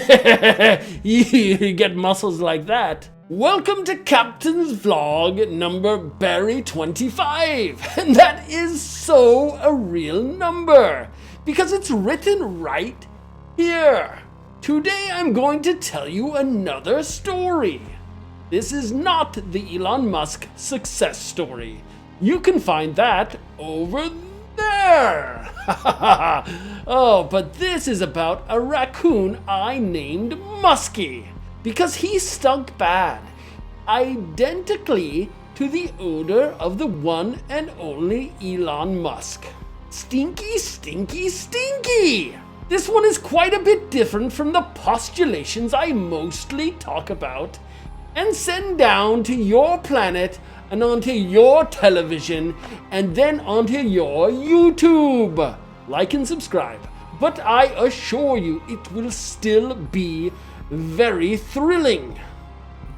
You get muscles like that. Welcome to Captain's Vlog number Barry 25. And that is so a real number because it's written right here. Today I'm going to tell you another story. This is not the Elon Musk Success Story. You can find that over there. Oh, but this is about a raccoon I named Musky because he stunk bad, identically to the odor of the one and only Elon Musk. Stinky, stinky, stinky! This one is quite a bit different from the postulations I mostly talk about and send down to your planet and onto your television and then onto your YouTube. Like and subscribe. But I assure you it will still be very thrilling.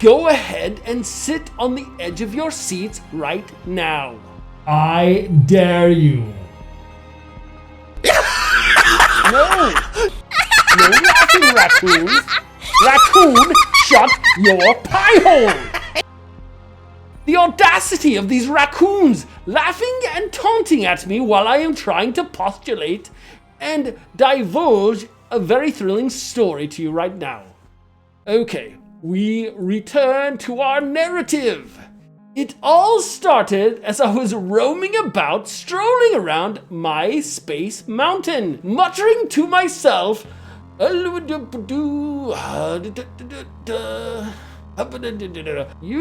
Go ahead and sit on the edge of your seats right now. I dare you. No! No laughing, raccoons! Raccoon, shut your pie hole! The audacity of these raccoons laughing and taunting at me while I am trying to postulate and divulge a very thrilling story to you right now. Okay, we return to our narrative. It all started as I was roaming about, strolling around my space mountain, muttering to myself, you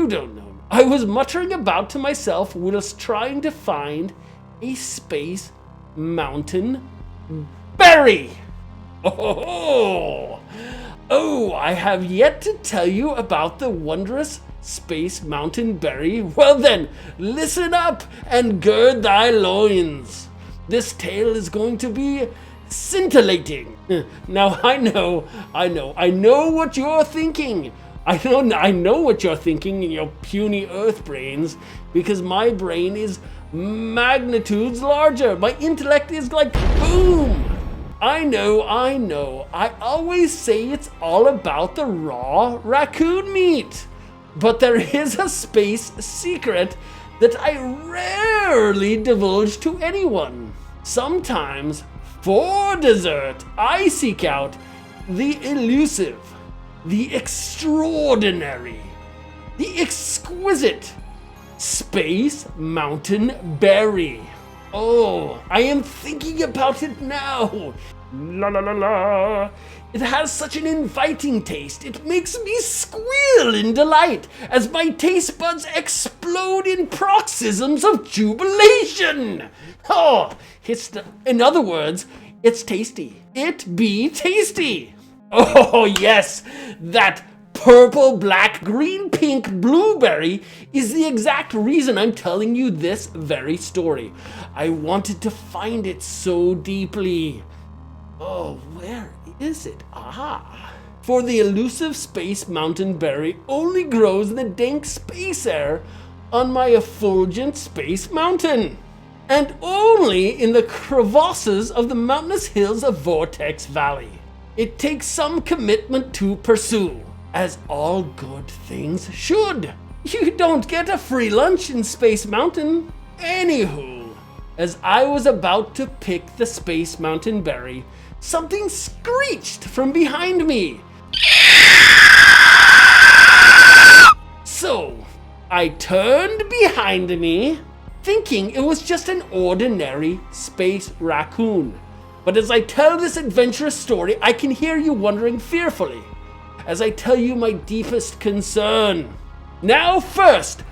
don't know. I was muttering about to myself whilst trying to find a space mountain berry. Oh, I have yet to tell you about the wondrous space mountain berry. Well then, listen up and gird thy loins. This tale is going to be scintillating. Now I know what you're thinking. I know what you're thinking in your puny earth brains, because my brain is magnitudes larger. My intellect is like boom. I know. I always say it's all about the raw raccoon meat. But there is a space secret that I rarely divulge to anyone. Sometimes, for dessert, I seek out the elusive, the extraordinary, the exquisite space mountain berry. Oh, I am thinking about it now. La la la la. It has such an inviting taste. It makes me squeal in delight as my taste buds explode in paroxysms of jubilation. Oh, in other words, it's tasty. It be tasty. Oh yes, that purple, black, green, pink blueberry is the exact reason I'm telling you this very story. I wanted to find it so deeply. Oh, where is it? Ah. For the elusive space mountain berry only grows in the dank space air on my effulgent space mountain, and only in the crevasses of the mountainous hills of Vortex Valley. It takes some commitment to pursue, as all good things should. You don't get a free lunch in Space Mountain. Anywho, as I was about to pick the Space Mountain berry, something screeched from behind me. So, I turned behind me, thinking it was just an ordinary space raccoon. But as I tell this adventurous story, I can hear you wondering fearfully, as I tell you my deepest concern. Now first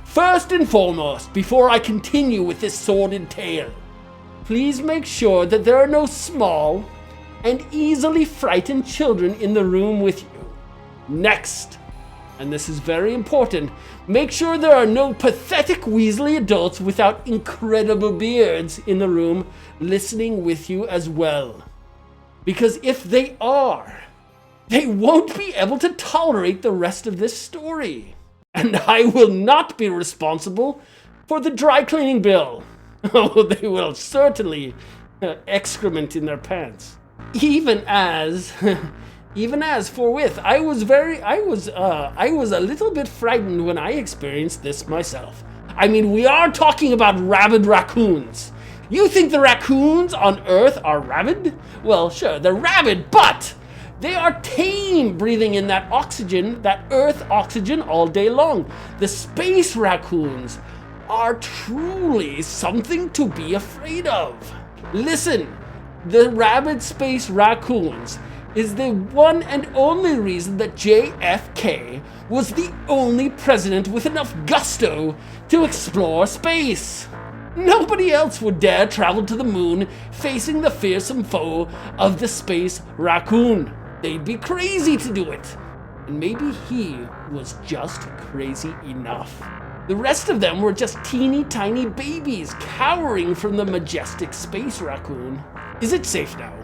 and foremost, before I continue with this sordid tale, please make sure that there are no small and easily frightened children in the room with you. Next, and this is very important, make sure there are no pathetic Weasley adults without incredible beards in the room listening with you as well. Because if they are, they won't be able to tolerate the rest of this story. And I will not be responsible for the dry cleaning bill. Oh, they will certainly excrement in their pants. Even as Even as forthwith, I was a little bit frightened when I experienced this myself. I mean, we are talking about rabid raccoons. You think the raccoons on Earth are rabid? Well, sure, they're rabid, but they are tame, breathing in that oxygen, that Earth oxygen all day long. The space raccoons are truly something to be afraid of. Listen, the rabid space raccoons is the one and only reason that JFK was the only president with enough gusto to explore space. Nobody else would dare travel to the moon facing the fearsome foe of the space raccoon. They'd be crazy to do it. And maybe he was just crazy enough. The rest of them were just teeny tiny babies cowering from the majestic space raccoon. Is it safe now?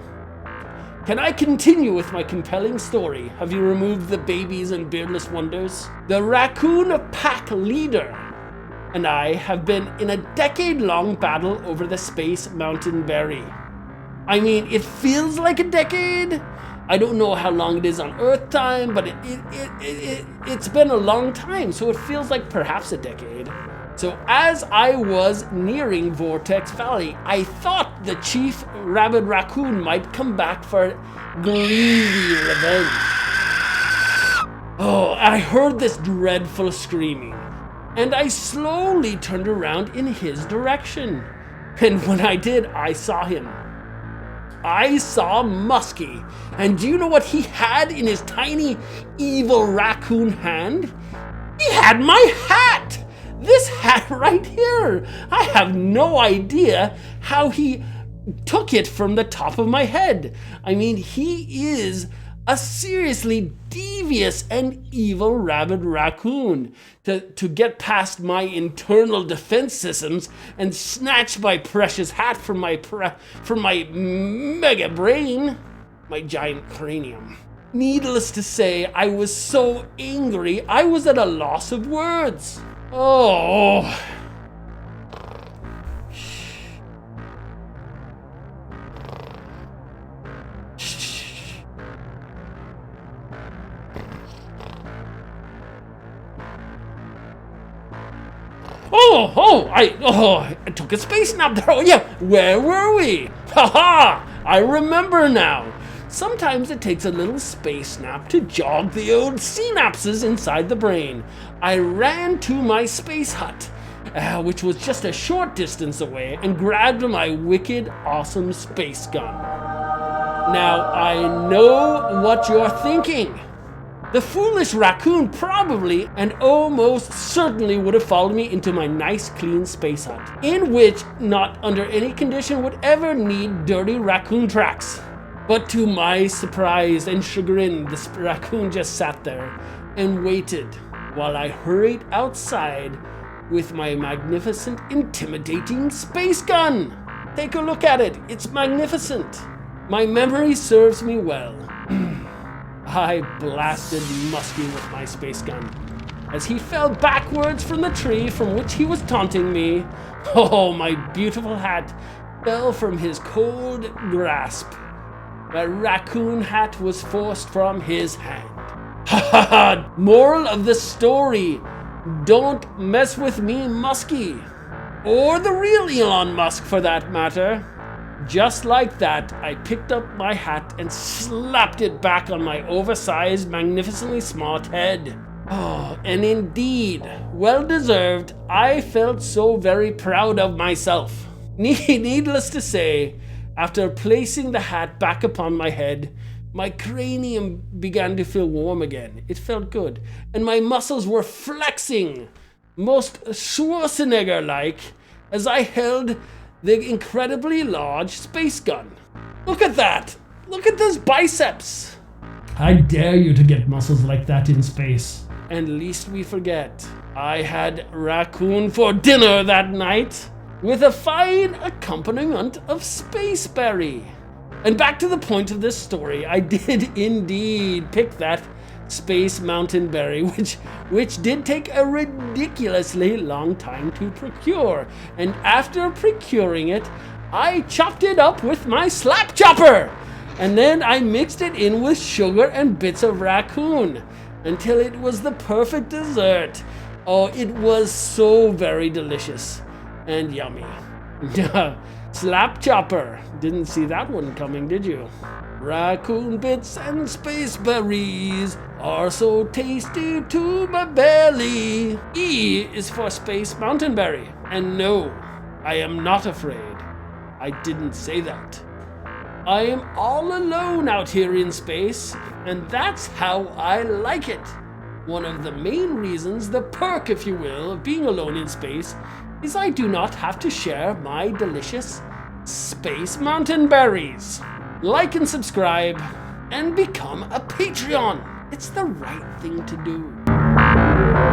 Can I continue with my compelling story? Have you removed the babies and beardless wonders? The raccoon pack leader and I have been in a decade-long battle over the space mountain berry. I mean, it feels like a decade. I don't know how long it is on Earth time, but it's been a long time, so it feels like perhaps a decade. So as I was nearing Vortex Valley, I thought the chief rabid raccoon might come back for greedy revenge. Oh, I heard this dreadful screaming, and I slowly turned around in his direction. And when I did, I saw him. I saw Muskie, and do you know what he had in his tiny, evil raccoon hand? He had my hat! This hat right here! I have no idea how he took it from the top of my head. I mean, he is a seriously devious and evil rabid raccoon. To get past my internal defense systems and snatch my precious hat from my mega brain, my giant cranium. Needless to say, I was so angry, I was at a loss of words. Oh. I took a space nap there. Oh yeah, where were we? Haha, I remember now. Sometimes it takes a little space nap to jog the old synapses inside the brain. I ran to my space hut, which was just a short distance away, and grabbed my wicked awesome space gun. Now I know what you're thinking. The foolish raccoon probably and almost certainly would have followed me into my nice clean space hut, in which not under any condition would ever need dirty raccoon tracks. But to my surprise and chagrin, the raccoon just sat there and waited while I hurried outside with my magnificent, intimidating space gun. Take a look at it, it's magnificent. My memory serves me well. I blasted Muskie with my space gun as he fell backwards from the tree from which he was taunting me. Oh, my beautiful hat fell from his cold grasp. My raccoon hat was forced from his hand. Ha ha ha! Moral of the story: don't mess with me, Muskie. Or the real Elon Musk, for that matter. Just like that, I picked up my hat and slapped it back on my oversized, magnificently smart head. Oh, and indeed, well deserved, I felt so very proud of myself. Needless to say, after placing the hat back upon my head, my cranium began to feel warm again. It felt good, and my muscles were flexing, most Schwarzenegger-like, as I held the incredibly large space gun. Look at that! Look at those biceps! I dare you to get muscles like that in space. And lest we forget, I had raccoon for dinner that night, with a fine accompaniment of spaceberry. And back to the point of this story, I did indeed pick that space mountain berry, which did take a ridiculously long time to procure. And after procuring it, I chopped it up with my slap chopper. And then I mixed it in with sugar and bits of raccoon until it was the perfect dessert. Oh, it was so very delicious and yummy. Slap chopper. Didn't see that one coming, did you? Raccoon bits and space berries are so tasty to my belly. E is for space mountain berry. And no, I am not afraid. I didn't say that. I am all alone out here in space, and that's how I like it. One of the main reasons, the perk if you will, of being alone in space is I do not have to share my delicious space mountain berries. Like and subscribe and become a Patreon. It's the right thing to do.